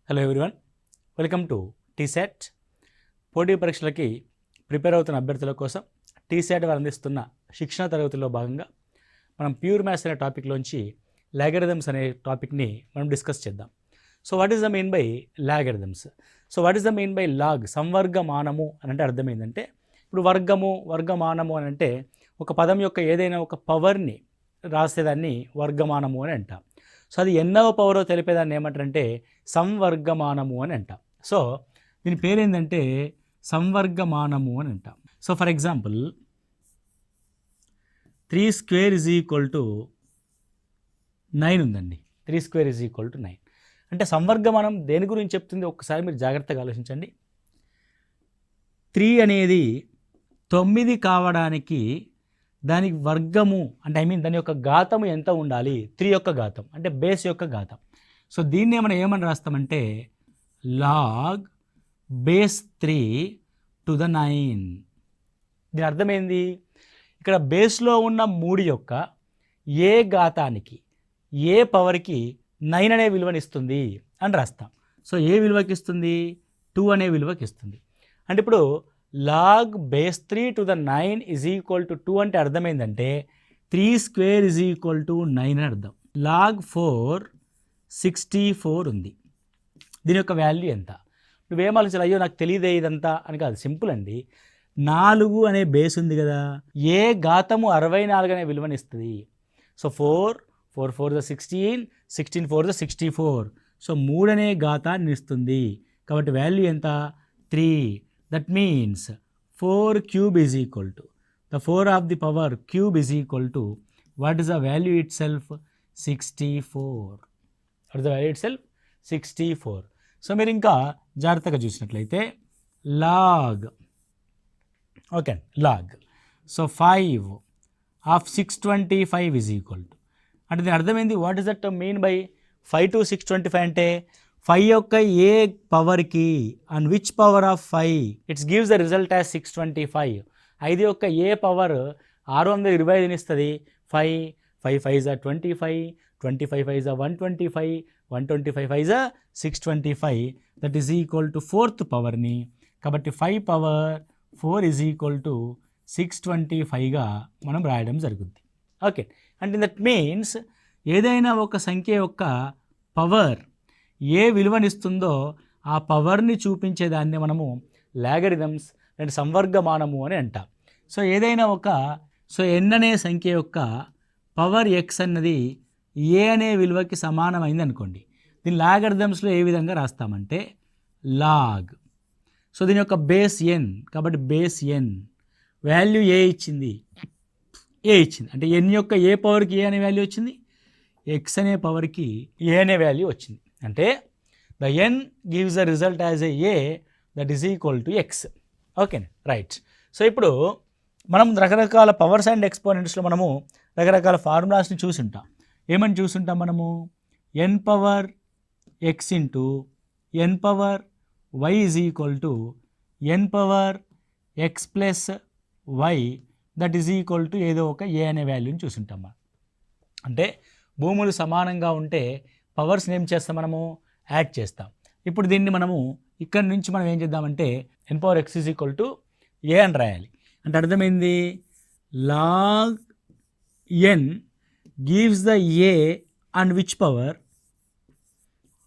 Hello everyone, welcome to TSAT. పోటీ పరీక్షలకి prepare అవుతున్న అభ్యర్థుల కోసం టీసెట్ వారు అందిస్తున్న శిక్షణ తరగతిలో భాగంగా మనం ప్యూర్ మ్యాథ్స్ అనే టాపిక్లోంచి లాగరిథమ్స్ అనే టాపిక్ని మనం డిస్కస్ చేద్దాం. So what is the meant by logarithms? So what is the meant by log? సంవర్గమానము అని అంటే అర్థం ఏంటంటే, ఇప్పుడు వర్గమానము అని అంటే ఒక పదం యొక్క ఏదైనా ఒక పవర్ని రాసేదాన్ని వర్గమానము అని అంటాం. సో అది ఎన్నవ పవరో తెలిపేదాన్ని ఏమంటారంటే సంవర్గమానము అని అంటాం. సో దీని పేరు ఏంటంటే సంవర్గమానము అని అంటాం. So for example 3 square is equal to 9 ఉందండి. 3 స్క్వేర్ ఈజ్ ఈక్వల్ టు 9 అంటే సంవర్గమానం దేని గురించి చెప్తుంది ఒక్కసారి మీరు జాగ్రత్తగా ఆలోచించండి. 3 అనేది 9 కావడానికి దానికి వర్గము అంటే దాని యొక్క ఘాతము ఎంత ఉండాలి? 3 యొక్క ఘాతం అంటే బేస్ యొక్క ఘాతం. సో దీన్ని ఏమని రాస్తామంటే లాగ్ బేస్ 3 టు ద 9. దీని అర్థమైంది, ఇక్కడ బేస్లో ఉన్న 3 యొక్క ఏ ఘాతానికి ఏ పవర్కి 9 అనే విలువని ఇస్తుంది అని రాస్తాం. సో ఏ విలువకి ఇస్తుంది? 2 అనే విలువకి ఇస్తుంది. అంటే ఇప్పుడు log base 3 to the 9 is equal to 2 అంటే అర్థమైందంటే 3 స్క్వేర్ ఈజ్ ఈక్వల్ టు 9 అని అర్థం. లాగ్ 4 64 ఉంది. దీని యొక్క వాల్యూ ఎంత? నువ్వేం ఆలోచించాలి, అయ్యో నాకు తెలియదే ఇదంతా అని కాదు, సింపుల్ అండి. 4 అనే బేస్ ఉంది కదా, ఏ ఘాతము 64 అనే విలువని ఇస్తుంది. So 4 4 the 16 16 4 the 64. సో 3 అనే ఘాతాన్ని ఇస్తుంది. కాబట్టి వాల్యూ ఎంత? 3. That means 4 cube is equal to the 4 of the power cube is equal to what is the value itself? 64. What is the value itself? 64. So మీరు ఇంకా జాగ్రత్తగా చూసినట్లయితే log so 5 of 625 is equal to అంటే దీని అర్థమైంది. What is that mean by 5 to 625 అంటే 5 యొక్క ఏ పవర్కి and which power of 5 it's gives the result as 625. 5 యొక్క ఏ పవర్ 625 ఇస్తుంది. 5 5 is 25, 25 is 125, 125 is 625. That is equal to 4th పవర్ని. కాబట్టి 5 పవర్ 4 ఈజ్ ఈక్వల్ టు 625గా మనం రాయడం జరుగుద్ది. ఓకే, అంటే దట్ మీన్స్ ఏదైనా ఒక సంఖ్య యొక్క పవర్ ఏ విలువనిస్తుందో ఆ పవర్ని చూపించేదాన్ని మనము లాగరిథమ్స్ అంటే సంవర్గమానము అని అంటాం. సో ఏదైనా ఎన్ అనే సంఖ్య యొక్క పవర్ ఎక్స్ అన్నది ఏ అనే విలువకి సమానమైంది అనుకోండి. దీని లాగరిథమ్స్లో ఏ విధంగా రాస్తామంటే లాగ్. సో దీని యొక్క బేస్ ఎన్, కాబట్టి బేస్ ఎన్ వాల్యూ ఏ ఇచ్చింది అంటే ఎన్ యొక్క ఏ పవర్కి ఏ అనే వాల్యూ వచ్చింది, ఎక్స్ అనే పవర్కి ఏ అనే వాల్యూ వచ్చింది. అంటే the n gives the result as a that is equal to x. Okay right. So ఇప్పుడు మనం రకరకాల పవర్స్ అండ్ ఎక్స్పోనెంట్స్లో మనము రకరకాల ఫార్ములాస్ని చూసుంటాం. ఏమని చూసుంటాం మనము? N power x into n power y is equal to n power x plus y that is equal to ఏదో ఒక ఏ అనే వాల్యూని చూసుంటాం మనం. అంటే భూములు సమానంగా ఉంటే పవర్స్ని ఏం చేస్తాం మనము? యాడ్ చేస్తాం. ఇప్పుడు దీన్ని మనము ఇక్కడి నుంచి మనం ఏం చేద్దామంటే n power x is equal to a అని రాయాలి. అంటే అర్థమైంది, log n gives the a and which power,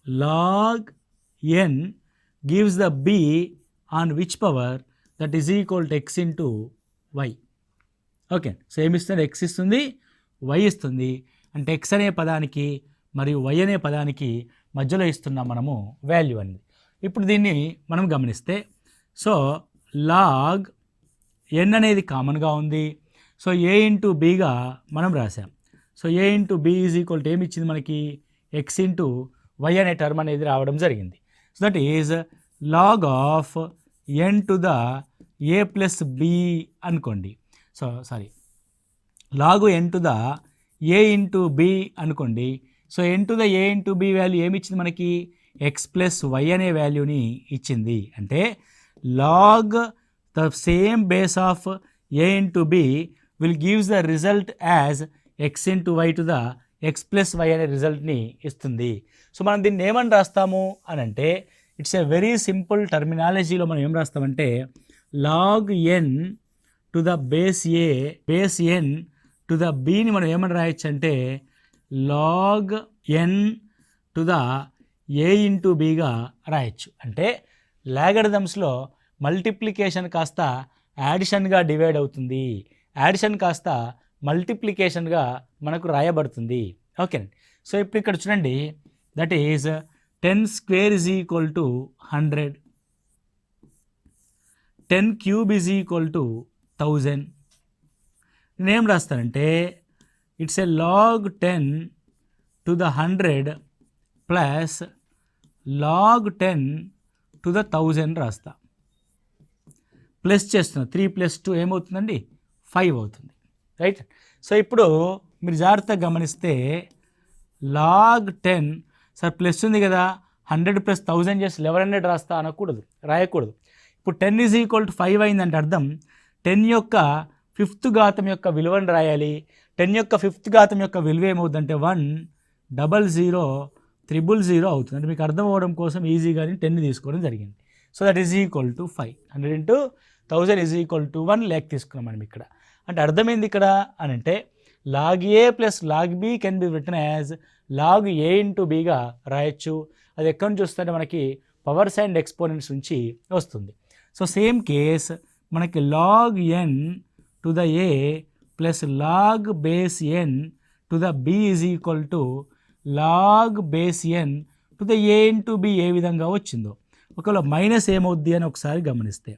log n gives the b on which power that is equal to x into y. Okay, so ఏమిస్తుంది? X ఇస్తుంది, y ఇస్తుంది. అంటే X అనే పదానికి మరియు వై అనే పదానికి మధ్యలో ఇస్తున్నాం మనము వాల్యూ అనేది. ఇప్పుడు దీన్ని మనం గమనిస్తే సో లాగ్ ఎన్ అనేది కామన్గా ఉంది. సో ఏ ఇంటూ బీగా మనం రాసాం. So a into b is equal to ఏమి ఇచ్చింది మనకి? ఎక్స్ ఇంటూ వై అనే టర్మ్ అనేది రావడం జరిగింది. So that is log of n to the a plus b అనుకోండి. So log n to the a into b అనుకోండి. So n to the a into b value ఏమి ఇచ్చింది మనకి? X plus y అనే వాల్యూని ఇచ్చింది. అంటే log the same base of a into b will gives the result as x into y to the x plus y అనే రిజల్ట్ని ఇస్తుంది. సో మనం దీన్ని ఏమని రాస్తాము అని అంటే ఇట్స్ ఏ వెరీ సింపుల్ టర్మినాలజీలో మనం ఏం రాస్తామంటే log n to the base a base n to the బిని మనం ఏమని రాయొచ్చు అంటే log n to the a into బిగా రాయొచ్చు. అంటే లాగరిథమ్స్లో మల్టిప్లికేషన్ కాస్త యాడిషన్గా డివైడ్ అవుతుంది, యాడిషన్ కాస్త మల్టిప్లికేషన్గా మనకు రాయబడుతుంది. ఓకేనండి. సో ఇప్పుడు ఇక్కడ చూడండి, that is 10 square is equal to 100, 10 cube is equal to 1000. నేనేం రాస్తానంటే it's a log 10 to the 100 plus log 10 to the 1000 రాస్తా. ప్లస్ చేస్తున్నా, 3 + 2 ఏమవుతుందండి 5 అవుతుంది, రైట్. సో ఇప్పుడు మీరు జాగ్రత్తగా గమనిస్తే లాగ్ 10 సార్ ప్లస్ ఉంది కదా 100 + 1000 చేసి 1100 రాస్తా అనకూడదు, రాయకూడదు. ఇప్పుడు 10 ఈజ్ ఈక్వల్ టు 5 అయిందంటే అర్థం 10 యొక్క 5th ఘాతం యొక్క విలువను రాయాలి. 10 యొక్క 5th ఘాతం యొక్క విలువ ఏమవుతుందంటే 1000000 అవుతుంది. అంటే మీకు అర్థం అవ్వడం కోసం ఈజీగానే 10 తీసుకోవడం జరిగింది. So that is equal to 5. 100 × 1000 is equal to 1 lakh తీసుకున్నాం మనం ఇక్కడ. అంటే అర్థమైంది ఇక్కడ అని అంటే log a plus log b can be written as log a into బిగా రాయొచ్చు. అది ఎక్కడి నుంచి వస్తుందంటే మనకి పవర్స్ అండ్ ఎక్స్పోనెంట్స్ నుంచి వస్తుంది. సో సేమ్ కేస్ మనకి log n to the a plus log base n to the b is equal to log base n to the a into b ఏ విధంగా వచ్చిందో, ఒకవేళ మైనస్ ఏమవుద్ది అని ఒకసారి గమనిస్తే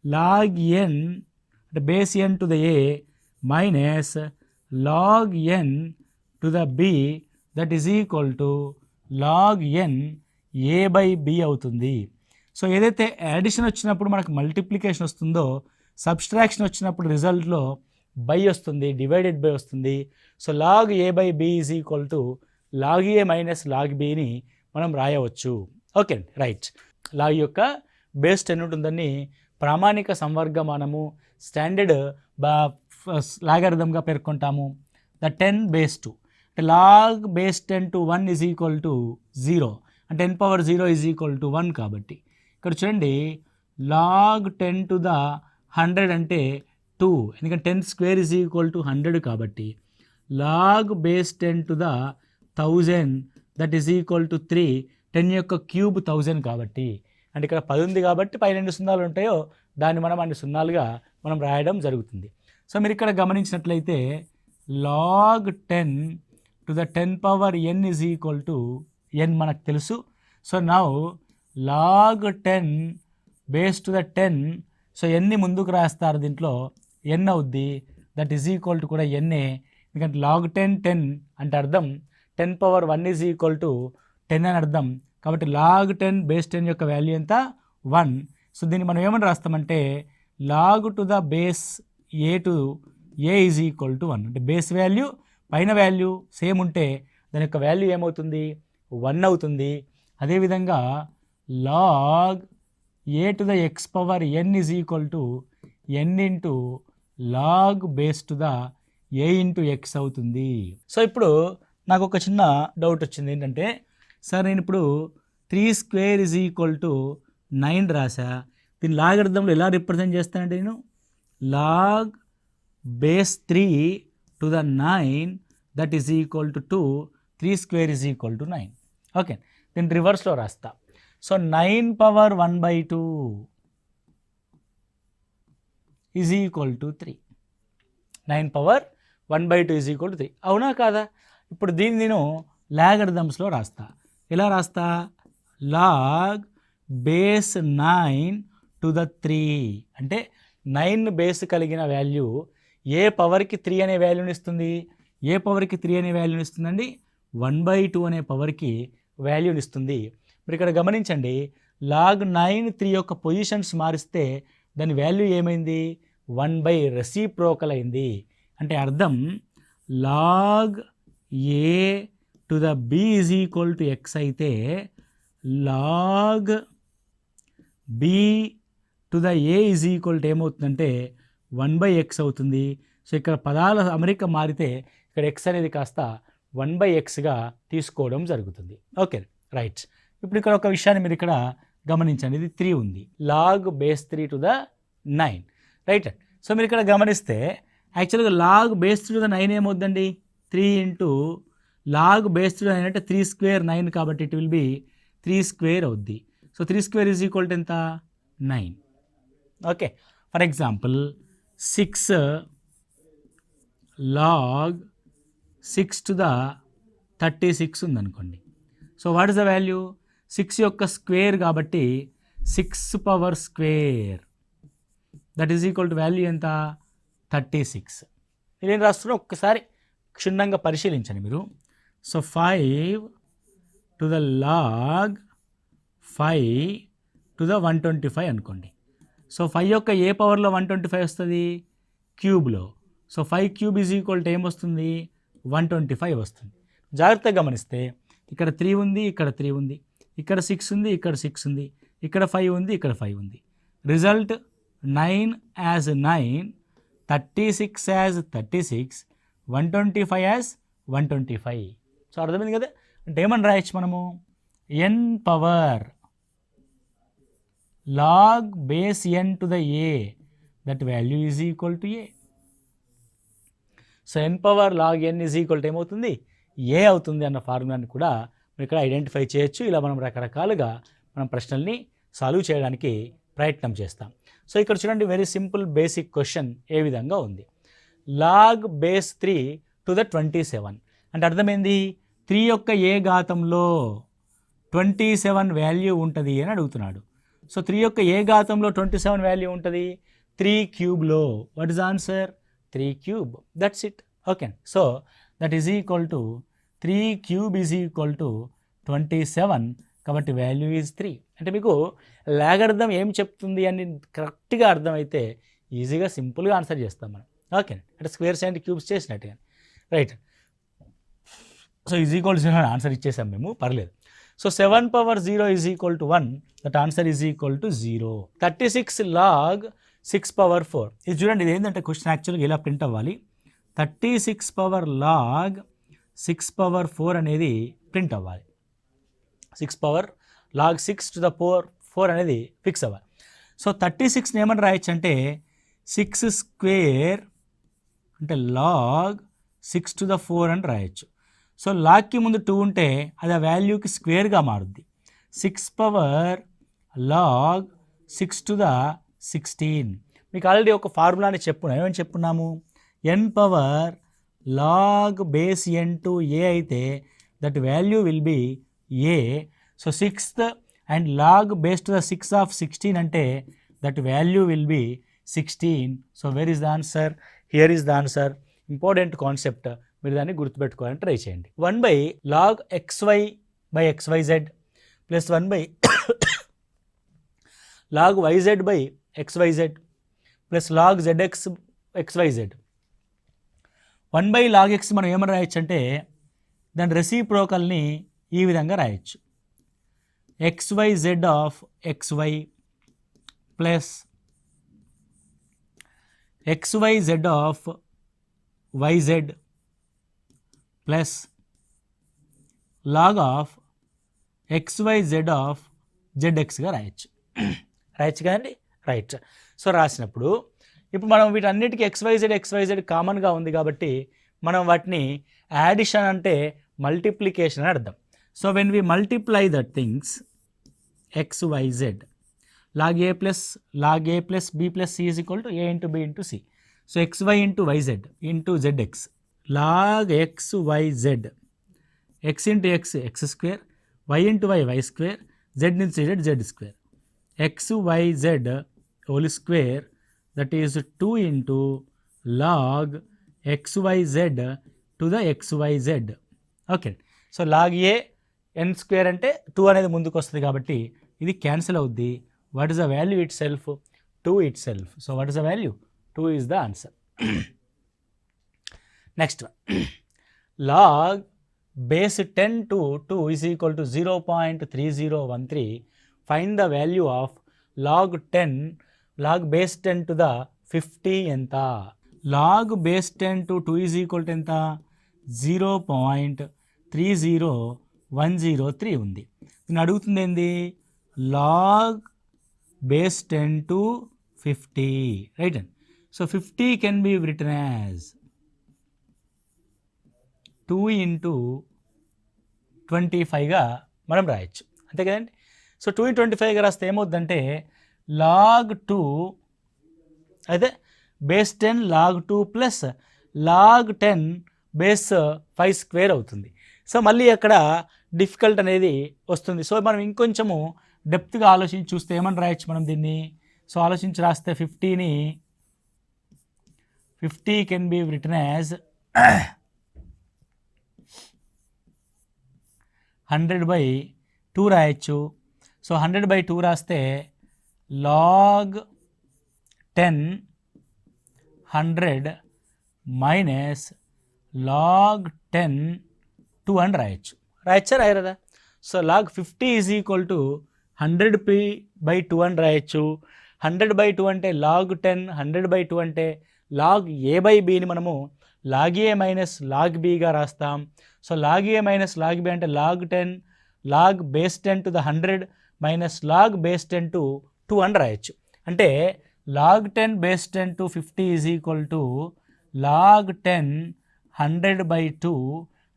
లాగ్ ఎన్ అంటే base n to the a minus log n to the b that is equal to log n a by b అవుతుంది. సో ఏదైతే యాడిషన్ వచ్చినప్పుడు మనకు మల్టిప్లికేషన్ వస్తుందో సబ్స్ట్రాక్షన్ వచ్చినప్పుడు రిజల్ట్లో బై వస్తుంది, డివైడెడ్ బై వస్తుంది. So log a by b is equal to log a minus log బిని మనం రాయవచ్చు. ఓకే అండి, రైట్. లాగ్ యొక్క బేస్ 10 ఉంటుందని ప్రామాణిక సంవర్గమానము స్టాండర్డ్ లాగరిథంగా పేర్కొంటాము. ద 10 బేస్ 2 అంటే log base 10 to 1 is equal to 0 అంటే 10⁻0 ఈజ్ ఈక్వల్ టు 1 కాబట్టి ఇక్కడ చూడండి లాగ్ 10 టు ద 100 అంటే 2, ఎందుకంటే 10 స్క్వేర్ ఈజ్ ఈక్వల్ టు 100 కాబట్టి log base 10 to the 1000 that is equal to 3, 10 యొక్క క్యూబ్ 1000 కాబట్టి. అంటే ఇక్కడ 10 ఉంది కాబట్టి పైన ఎన్ని సున్నాలు ఉంటాయో దాన్ని మనం అన్ని సున్నాలుగా మనం రాయడం జరుగుతుంది. సో మీరు ఇక్కడ గమనించినట్లయితే log 10 to the 10⁻n is equal to n మనకు తెలుసు. So now log 10 base to the 10, so ఎన్ని ముందుకు రాస్తారు దీంట్లో n అవుద్ది, దట్ ఈజ్ ఈక్వల్ టు కూడా ఎన్ఏ, ఎందుకంటే లాగ్ 10 అంటే అర్థం 10⁻1 ఈజ్ ఈక్వల్ టు 10 అని అర్థం. కాబట్టి లాగ్ 10 బేస్ 10 యొక్క వాల్యూ ఎంత 1. సో దీన్ని మనం ఏమని రాస్తామంటే log to the base a to a is equal to 1 అంటే బేస్ వాల్యూ పైన వాల్యూ సేమ్ ఉంటే దాని యొక్క వాల్యూ ఏమవుతుంది 1 అవుతుంది. అదేవిధంగా log a to the x⁻n is equal to n into log base to the a into x అవుతుంది. So ఇప్పుడు నాకు ఒక చిన్న డౌట్ వచ్చింది ఏంటంటే సార్ నేను ఇప్పుడు 3 స్క్వేర్ ఈజ్ ఈక్వల్ టు 9 రాసా, దీని లాగరిథంలో ఎలా రిప్రజెంట్ చేస్తానంటే నేను log base 3 to the 9 that is equal to 2, 3 square is equal to 9. Okay, దీన్ని రివర్స్లో రాస్తా. So 9⁻1/2 is equal to 3, 9⁻1/2 is equal to 3. అవునా కాదా? ఇప్పుడు దీన్ని నేను లాగరిథమ్స్లో రాస్తా. ఎలా రాస్తా? లాగ్ బేస్ 9 టు ద 3 అంటే 9 బేస్ కలిగిన వాల్యూ ఏ పవర్కి 3 అనే వాల్యూని ఇస్తుంది, ఏ పవర్కి 3 అనే వాల్యూని ఇస్తుందండి 1/2 అనే పవర్కి వాల్యూని ఇస్తుంది. మీరు ఇక్కడ గమనించండి లాగ్ 9 3 యొక్క పొజిషన్స్ మారిస్తే దాని వాల్యూ ఏమైంది 1 రెసిప్రోకల్ అయింది. అంటే అర్థం log a to the b is equal to x అయితే log b to the a is equal to ఏమవుతుందంటే 1/x అవుతుంది. సో ఇక్కడ పదాల అమరిక మారితే ఇక్కడ ఎక్స్ అనేది కాస్త 1/xగా తీసుకోవడం జరుగుతుంది. Okay right. ఇప్పుడు ఇక్కడ ఒక విషయాన్ని మీరు ఇక్కడ గమనించండి, ఇది 3 ఉంది, log base 3 to the 9 right. So మీరు ఇక్కడ గమనిస్తే యాక్చువల్గా లాగ్ బేస్ 3 టు ద 9 ఏమవుద్దండి, 3 ఇంటూ లాగ్ బేస్ 3 టు 9 అంటే 3 స్క్వేర్ 9 కాబట్టి ఇట్ విల్ బి 3 స్క్వేర్ అవుద్ది. So 3 square is equal to ఎంత, 9. Okay, for example 6 log 6 to the 36 ఉందనుకోండి. So what is the value, 6 యొక్క స్క్వేర్ కాబట్టి 6 power square that is equal to value ఎంత, 36. మీరేం రాస్తున్నారో ఒక్కసారి క్షుణ్ణంగా పరిశీలించండి మీరు. So 5 to the log 5 to the 125 అనుకోండి. సో 5 యొక్క ఏ పవర్లో 125 వస్తుంది, క్యూబ్లో. So 5 cube is equal to ఏమొస్తుంది, 125 వస్తుంది. జాగ్రత్తగా గమనిస్తే ఇక్కడ 3 ఉంది, ఇక్కడ 3 ఉంది, ఇక్కడ 6 ఉంది, ఇక్కడ 6 ఉంది, ఇక్కడ 5 ఉంది, ఇక్కడ 5 ఉంది. Result 9 as 9, 36 as 36, 125 as 125. So అర్థమైంది కదా. అంటే ఏమని రాయొచ్చు మనము, n power log base n to the a, that value is equal to a. So n power log n is equal to ఏమవుతుంది, ఏ అవుతుంది అన్న ఫార్ములాని కూడా మీరు ఇక్కడ ఐడెంటిఫై చేయొచ్చు. ఇలా మనం రకరకాలుగా మనం ప్రశ్నల్ని సాల్వ్ చేయడానికి ప్రయత్నం చేస్తాం. సో ఇక్కడ చూడండి, వెరీ సింపుల్ బేసిక్ క్వశ్చన్ ఏ విధంగా ఉంది, లాగ్ బేస్ 3 టు ద 27 అంటే అర్థమైంది, 3 యొక్క ఏ ఘాతంలో 27 వాల్యూ ఉంటుంది అని అడుగుతున్నాడు. సో 3 యొక్క ఏ ఘాతంలో 27 వాల్యూ ఉంటుంది, 3 క్యూబ్లో. What is answer, 3 cube, that's it. Okay, so that is equal to 3 cube is equal to 27 కాబట్టి వాల్యూ ఈజ్ 3. అంటే మీకు లాగర్థం ఏం చెప్తుంది అని కరెక్ట్గా అర్థమైతే ఈజీగా సింపుల్గా ఆన్సర్ చేస్తాం మనం. ఓకే, అంటే స్క్వేర్స్ అండ్ క్యూబ్స్ చేసినట్టుగా right. So is equal to answer ఇచ్చేసాం మేము, పర్లేదు. So 7 power 0 is equal to 1, that answer is equal to 0. 36 log 6 power 4. ఇది చూడండి, ఇది ఏంటంటే క్వశ్చన్ యాక్చువల్గా ఇలా ప్రింట్ అవ్వాలి, 36 పవర్ లాగ్ 6 పవర్ 4 అనేది ప్రింట్ అవ్వాలి. 6 పవర్ లాగ్ 6 టు ద 4 అనేది ఫిక్స్ అవ్వాలి. సో 36ని ఏమని రాయొచ్చు అంటే 6 స్క్వేర్ అంటే లాగ్ 6 టు ద 4 అని రాయొచ్చు. సో లాగ్కి ముందు 2 ఉంటే అది ఆ వాల్యూకి స్క్వేర్గా మారుద్ది. 6 పవర్ లాగ్ 6 టు ద 16. మీకు ఆల్రెడీ ఒక ఫార్ములాని చెప్పున్నాం, ఏమని చెప్పున్నాము, n power log base n to a అయితే that value will be a. So 6th and log base to the 6 of 16 అంటే that value will be 16. So where is the answer, here is the answer. Important concept, మీరు దాన్ని గుర్తుపెట్టుకోవాలని try చేయండి. 1 log xy by xyz plus 1 log yz by xyz plus log zx xyz. 1 log x మనం ఏమని రాయొచ్చు అంటే దాని రెసిప్రోకల్ని ఈ విధంగా రాయొచ్చు, xyz of xy plus xyz of yz plus log of xyz of zxగా రాయొచ్చు. రాయొచ్చు కదండి, రైట్. సో రాసినప్పుడు ఇప్పుడు మనం వీటన్నిటికీ xyz కామన్గా ఉంది కాబట్టి మనం వాటిని యాడిషన్ అంటే మల్టిప్లికేషన్ అని అర్థం. So when we multiply that things xyz log a plus b plus c is equal to a into b into c. So xy into yz into zx log xyz x into x square, y into y square, z into z square, xyz whole square, that is 2 into log xyz to the xyz. Okay, so log a n square అంటే 2 అనేది ముందుకు వస్తుంది కాబట్టి ఇది cancel అవుద్ది. What is the value it self, 2 it self. So what is the value, 2 is the answer. Next log base 10 to 2 is equal to 0.3013. Find the value of log base 10 to the 50 ఎంత. log base 10 to 2 is equal to ఎంత, 0.30103 ఉంది. నేను అడుగుతుంది ఏంది, log base 10 to 50, right అండి. So 50 can be written as 2 into 25గా మనం రాయొచ్చు, అంతే కదండి. సో 2 into 25గా రాస్తే ఏమవుతుందంటే log 2 అయితే base 10 log 2 plus log 10 base 5 square అవుతుంది. సో మళ్ళీ అక్కడ డిఫికల్ట్ అనేది వస్తుంది. సో మనం ఇంకొంచెము డెప్త్గా ఆలోచించి చూస్తే ఏమని రాయొచ్చు మనం దీన్ని. సో ఆలోచించి రాస్తే 50 కెన్ బి రిటన్ యాజ్ 100/2 రాయొచ్చు. సో 100/2 రాస్తే log 10 100 మైనస్ log 10 2 అని రాయొచ్చా రాయరదా. So log 50 is equal to 100p/2 అని రాయొచ్చు. 100/2 అంటే log 10, 100/2 అంటే log a/bని మనము log a మైనస్ log bగా రాస్తాం. So log a minus log b అంటే log 10 log base 10 to the 100 minus log base 10 to 2 అని రాయొచ్చు. అంటే log 10 base 10 to 50 is equal to log 10 100/2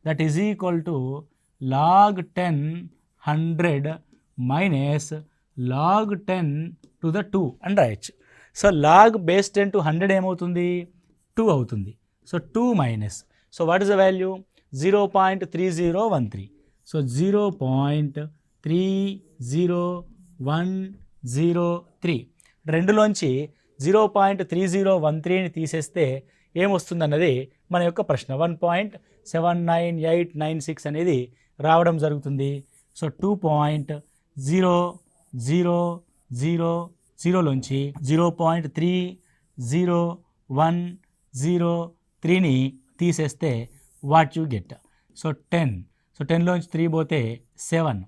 that is equal to log 10 100 minus log 10 to the 2 అని రాయొచ్చు. So log base 10 to 100 ఏమవుతుంది, 2 అవుతుంది. So 2 minus, so what is the value, 0.3013. So 0.30103 రెండులోంచి 0.3013ని తీసేస్తే ఏమొస్తుందన్నది మన యొక్క ప్రశ్న. 1.79896 అనేది రావడం జరుగుతుంది. సో 2.0000లోంచి 0.30103ని తీసేస్తే what you get. So 10, so 10లోంచి 3 పోతే 7,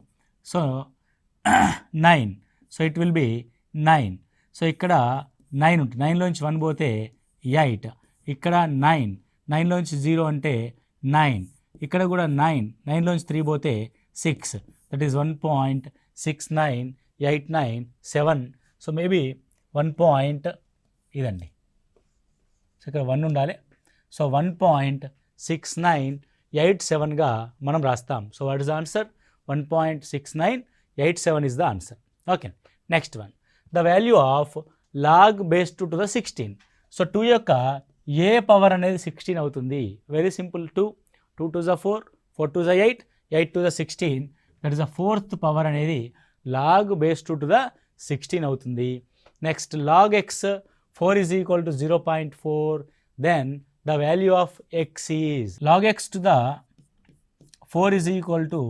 so 9, so it will be 9. So ఇక్కడ 9 ఉంటుంది, 9లోంచి 1 పోతే 8, ఇక్కడ 9, 9లోంచి 0 అంటే 9, ఇక్కడ కూడా 9, 9లోంచి 3 పోతే 6, దట్ ఈస్ 1.69897. So maybe 1. ఇదండి, సో ఇక్కడ 1 ఉండాలి. సో 1.6987గా మనం రాస్తాం. So what is the answer, 1.6987 is the answer. Okay, next one, the value of log base 2 to the 16. So 2 యొక్క ఏ పవర్ అనేది 16 అవుతుంది. Very simple, 2 2 to the 4, 4 to the 8, 8 to the 16, that is the 4th power అనేది log base 2 to the 16 అవుతుంది. Next log x 4 is equal to 0.4, then the value of x is log x to the 4 is equal to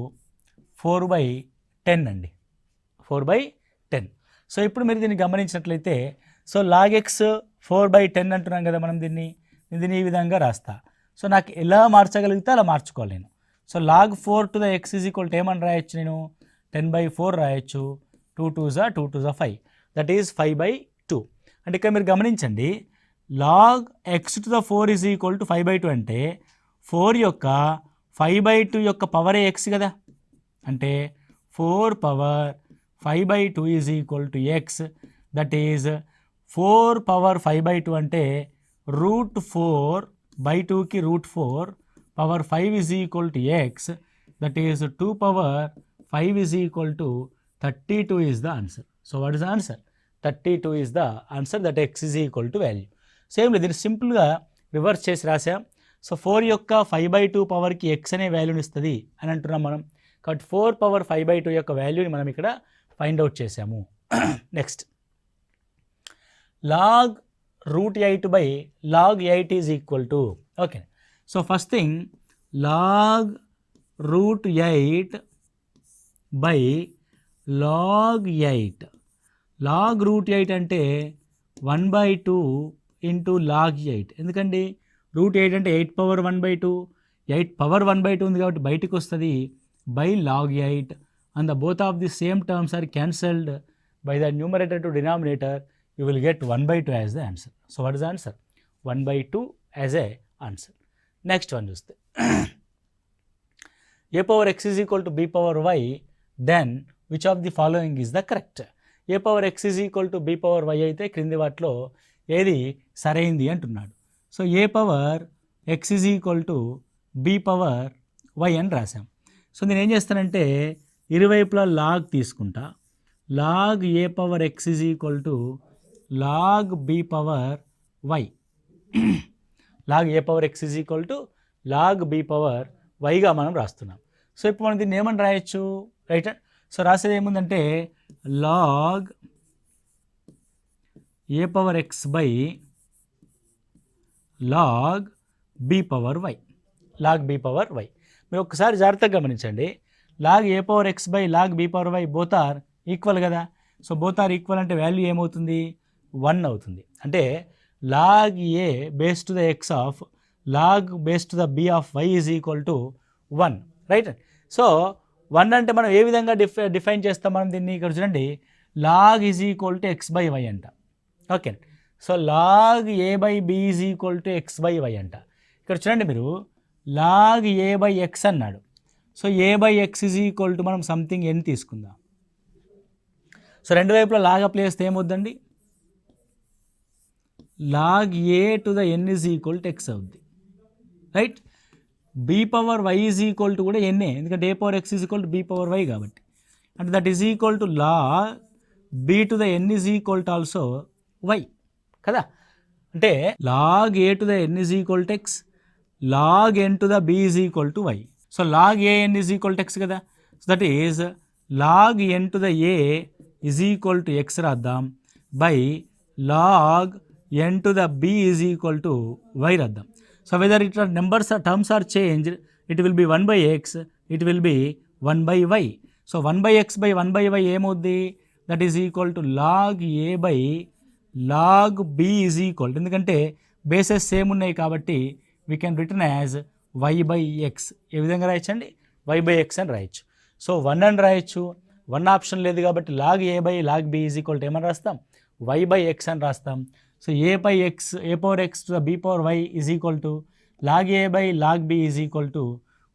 4/10 అండి, 4/10. So ఇప్పుడు మీరు దీన్ని గమనించినట్లయితే, so log x 4/10 అంటున్నాం కదా మనం దీన్ని ఈ విధంగా రాస్తా. సో నాకు ఎలా మార్చగలిగితే అలా మార్చుకోవాలి నేను. So log 4 to the x is equal to ఏమని రాయొచ్చు నేను, 10/4 రాయొచ్చు. 2 2s 2 2s 5, దట్ ఈజ్ 5/2. అంటే ఇక్కడ మీరు గమనించండి, log x to the 4 is equal to 5/2 అంటే 4 యొక్క 5/2 యొక్క పవరే x కదా. అంటే 4 power 5/2 is equal to x, that is 4 power 5/2 అంటే √4/2కి √4 power 5 is equal to x, that is 2 power 5 is equal to 32 is the answer. So what is the answer? 32 is the answer, that x is equal to value. Same దీన్ని సింపుల్గా reverse చేసి రాసాం. So 4 యొక్క 5/2 పవర్కి x అనే వాల్యూని ఇస్తుంది అని అంటున్నాం మనం. కాబట్టి 4 పవర్ 5/2 యొక్క వాల్యూని మనం ఇక్కడ ఫైండ్ అవుట్ చేసాము. Next, log √8/log 8 is equal to, okay. So first thing, log √8/log 8. log √8 అంటే 1/2 ఇంటూ log 8. ఎందుకండి √8 అంటే 8 పవర్ 1/2, 8 పవర్ 1/2 ఉంది కాబట్టి బయటకు వస్తుంది by log 8, and the both of the same terms are cancelled by the numerator to denominator, you will get 1/2 as the answer. So what is the answer? 1/2 as a answer. Next one చూస్తే a power x is equal to b power y, then which of the following is the correct? a power x is equal to b power y అయితే క్రింది వాటిలో ఏది సరైంది అంటున్నాడు. So a power x is equal to b power y అని రాసాం. So నేను ఏం చేస్తానంటే ఇరువైపులా లాగ్ తీసుకుంటా. Log a power x is equal to log b power y. Log a power x is equal to log b power వైగా మనం రాస్తున్నాం. సో ఇప్పుడు మనం దీన్ని ఏమని రాయొచ్చు, రైట్? సో రాసేది ఏముందంటే log a power x by log b power y. Log b power y. మీరు ఒక్కసారి జాగ్రత్తగా గమనించండి. Log a power x by log b power y both are equal కదా. సో బోత్ ఆర్ ఈక్వల్ అంటే value ఏమవుతుంది, 1 అవుతుంది. అంటే log a base to the x of log base to the b of y is equal to 1, right? So 1 అంటే మనం ఏ విధంగా define చేస్తాం మనం దీన్ని? ఇక్కడ చూడండి, log is equal to x by y అంట. Okay, so log a by b is equal to x by y అంట. ఇక్కడ చూడండి మీరు, లాగ్ ఏ బై ఎక్స్ అన్నాడు. So a by x is equal to మనం సంథింగ్ ఎన్ తీసుకుందాం. So రెండు వైపులో లాగ్ అప్లై చేస్తే ఏమవుద్దండి, log a to the n is equal to x అవుద్ది, right? B power y is equal to కూడా ఎన్ఏ, ఎందుకంటే a power x is equal to b power y కాబట్టి. అంటే that is equal to log b to the n is equal to also y కదా. అంటే log a to the n is equal to x, log n to the b is equal to y. So log a n is equal to x కదా. So that is log n to the a is equal to x రాద్దాం by log n to the b is equal to y రాద్దాం. So whether it are numbers or terms are changed, it will be 1 by x, it will be 1 by y. So 1 by x by 1 by y ఏమవుద్ది, that is equal to log a by log b is equal to, ఎందుకంటే bases same ఉన్నాయి కాబట్టి we can written as y by x. ఏ విధంగా రాయొచ్చండి, y by x అని రాయొచ్చు. So 1 అని రాయొచ్చు, 1 option లేదు కాబట్టి log a by log b is equal to ఏమని రాస్తాం, y by x అని రాస్తాం. So a by x, a power x to the b power y is equal to log a by log b is equal to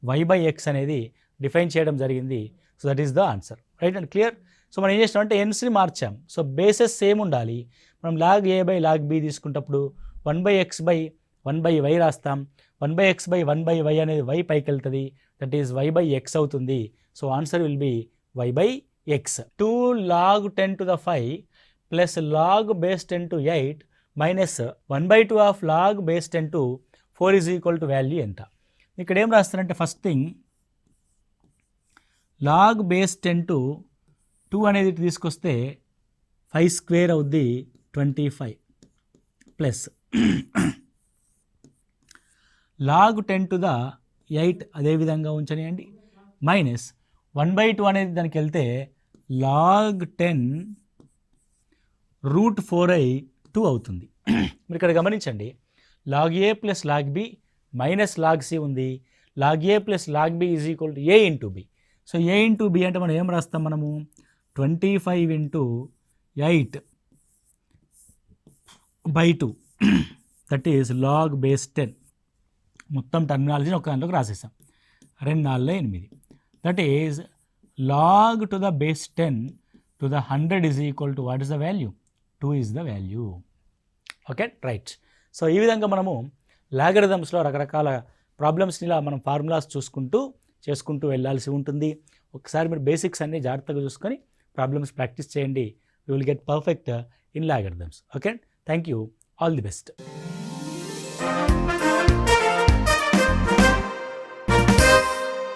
y by x అనేది define చేయడం జరిగింది. So that is the answer, right and clear. సో మనం ఏం చేస్తామంటే ఎన్స్ని మార్చాం. So bases same ఉండాలి. మనం log a by log b తీసుకుంటప్పుడు 1 by x by 1 by y రాస్తాం. 1 by x by 1 by y అనేది వై పైకి వెళ్తుంది, that is y by x అవుతుంది. So answer will be y by x. 2 log 10 to the 5 plus log base 10 to 8 minus 1/2 of log base 10 to 4 is equal to value ఎంత? ఇక్కడ ఏం రాస్తారంటే first thing log base 10 to 2 అనేది తీసుకొస్తే 5 square అవుద్ది 25 plus log 10 to the 8 అదేవిధంగా ఉంచనియండి minus 1/2 అనేది దానికి వెళ్తే లాగ్ 10 √4i2 అవుతుంది. మీరు ఇక్కడ గమనించండి, log a plus log b minus log c ఉంది. Log a plus log b is equal to a into b. So a into b అంటే మనం ఏం రాస్తాం, మనము 25 into 8/2 that is log base 10. మొత్తం టర్మినాలజీని ఒక దాంట్లోకి రాసేసాం. 2 4 8 that is log to the base 10 to the 100 is equal to what is the value, 2 is the value. Okay, right. So ఈ విధంగా మనము లాగరిథమ్స్లో రకరకాల ప్రాబ్లమ్స్ని ఇలా మనం ఫార్ములాస్ చేసుకుంటూ వెళ్ళాల్సి ఉంటుంది. ఒకసారి మీరు బేసిక్స్ అన్నీ జాగ్రత్తగా చూసుకొని ప్రాబ్లమ్స్ ప్రాక్టీస్ చేయండి. You will get perfect in logarithms. Okay, thank you, all the best.